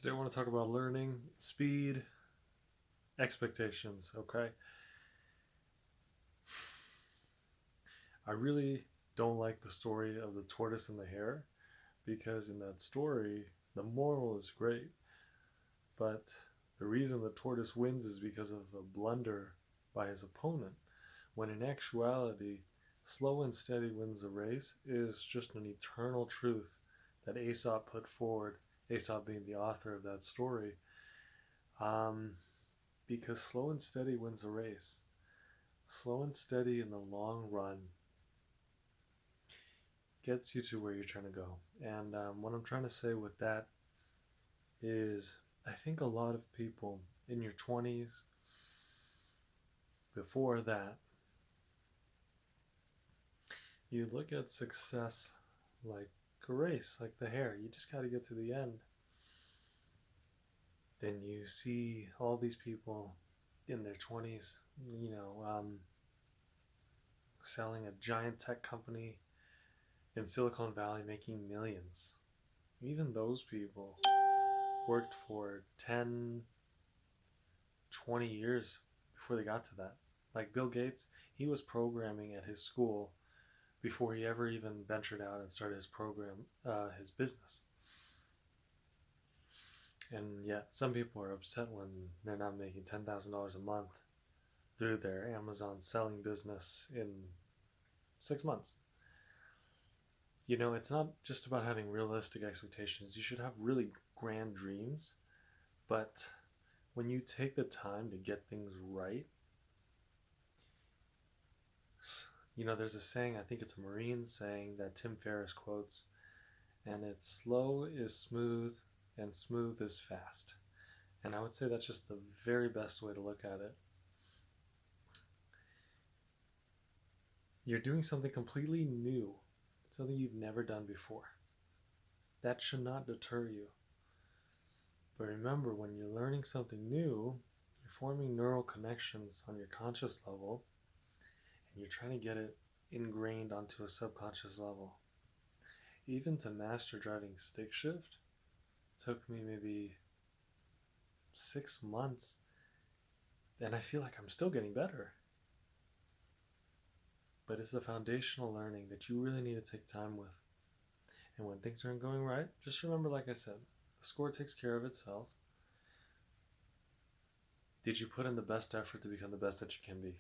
Today I want to talk about learning, speed, expectations, okay? I really don't like the story of the tortoise and the hare because in that story, the moral is great, but the reason the tortoise wins is because of a blunder by his opponent, when in actuality, slow and steady wins the race is just an eternal truth that Aesop put forward, Aesop being the author of that story. Um, because slow and steady wins a race. Slow and steady in the long run gets you to where you're trying to go. And what I'm trying to say with that is I think a lot of people in your 20s, before that, you look at success like a race, like the hare. You just got to get to the end. Then you see all these people in their 20s, selling a giant tech company in Silicon Valley making millions. Even those people worked for 10, 20 years before they got to that. Like Bill Gates, he was programming at his school before he ever even ventured out and started his business. And yet, some people are upset when they're not making $10,000 a month through their Amazon selling business in 6 months. It's not just about having realistic expectations. You should have really grand dreams, but when you take the time to get things right, there's a saying, I think it's a Marine saying that Tim Ferriss quotes, and it's slow is smooth and smooth is fast. And I would say that's just the very best way to look at it. You're doing something completely new, something you've never done before. That should not deter you. But remember, when you're learning something new, you're forming neural connections on your conscious level, and you're trying to get it ingrained onto a subconscious level. Even to master driving stick shift took me maybe 6 months, and I feel like I'm still getting better. But it's the foundational learning that you really need to take time with. And when things aren't going right, just remember, like I said, the score takes care of itself. Did you put in the best effort to become the best that you can be?